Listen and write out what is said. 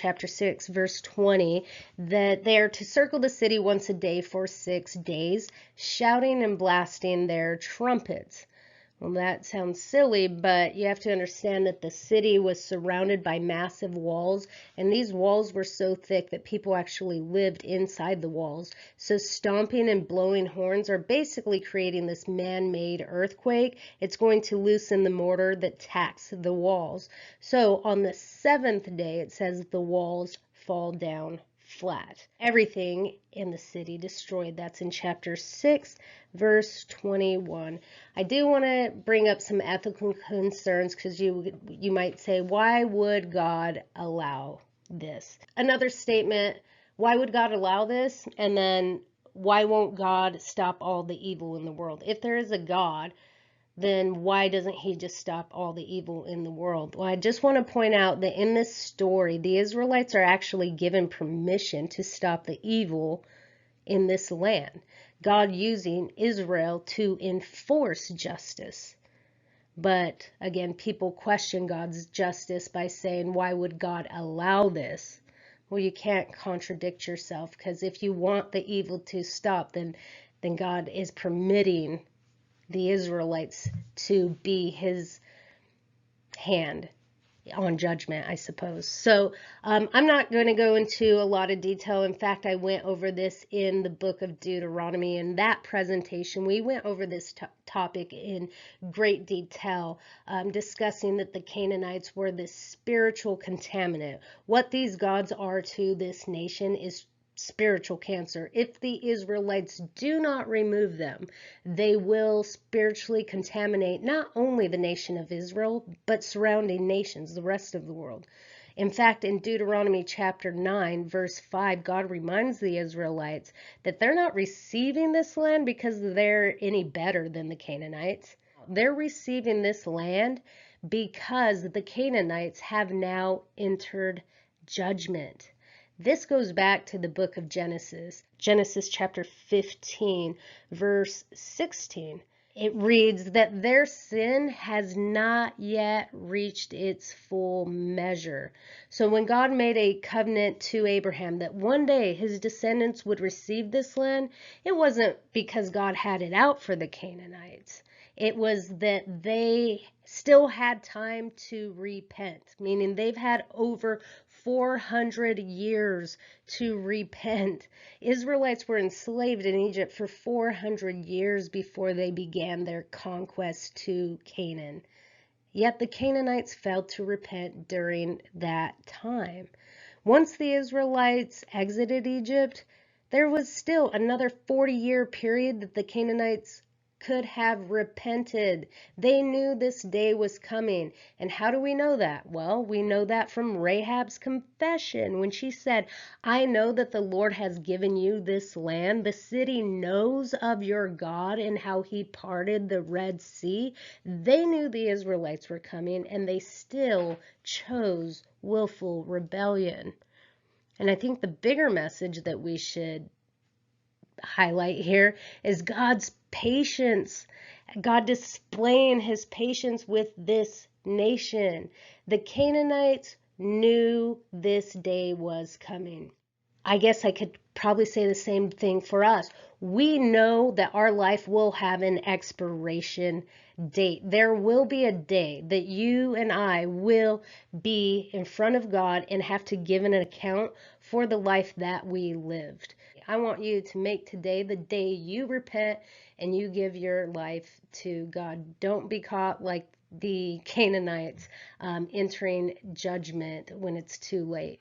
chapter 6, verse 20, that they are to circle the city once a day for 6 days, shouting and blasting their trumpets. Well, that sounds silly, but you have to understand that the city was surrounded by massive walls, and these walls were so thick that people actually lived inside the walls. So stomping and blowing horns are basically creating this man-made earthquake. It's going to loosen the mortar that tacks the walls. So on the 7th day, it says the walls fall down flat. Everything in the city destroyed. That's in chapter 6, verse 21. I do want to bring up some ethical concerns because you might say, why would God allow this? Another statement, why would God allow this? And then why won't God stop all the evil in the world? If there is a God, then why doesn't he just stop all the evil in the world? Well, I just want to point out that in this story, the Israelites are actually given permission to stop the evil in this land. God using Israel to enforce justice. But again, people question God's justice by saying, why would God allow this? Well, you can't contradict yourself, because if you want the evil to stop, then God is permitting the Israelites to be his hand on judgment, I suppose. So I'm not going to go into a lot of detail. In fact, I went over this in the book of Deuteronomy. In that presentation, we went over this topic in great detail, discussing that the Canaanites were this spiritual contaminant. What these gods are to this nation is spiritual cancer. If the Israelites do not remove them, they will spiritually contaminate not only the nation of Israel, but surrounding nations, the rest of the world. In fact, in Deuteronomy chapter 9, verse 5, God reminds the Israelites that they're not receiving this land because they're any better than the Canaanites. They're receiving this land because the Canaanites have now entered judgment. This goes back to the book of Genesis, Genesis chapter 15, verse 16. It reads that their sin has not yet reached its full measure. So when God made a covenant to Abraham that one day his descendants would receive this land, it wasn't because God had it out for the Canaanites. It was that they still had time to repent, meaning they've had over 400 years to repent. Israelites were enslaved in Egypt for 400 years before they began their conquest to Canaan. Yet the Canaanites failed to repent during that time. Once the Israelites exited Egypt, there was still another 40-year period that the Canaanites could have repented. They knew this day was coming. And how do we know that? Well, we know that from Rahab's confession when she said, I know that the Lord has given you this land. The city knows of your God and how he parted the Red Sea. They knew the Israelites were coming, and they still chose willful rebellion. And I think the bigger message that we should highlight here is God's patience. God displaying his patience with this nation. The Canaanites knew this day was coming. I guess I could probably say the same thing for us. We know that our life will have an expiration date. There will be a day that you and I will be in front of God and have to give an account for the life that we lived. I want you to make today the day you repent and you give your life to God. Don't be caught like the Canaanites entering judgment when it's too late.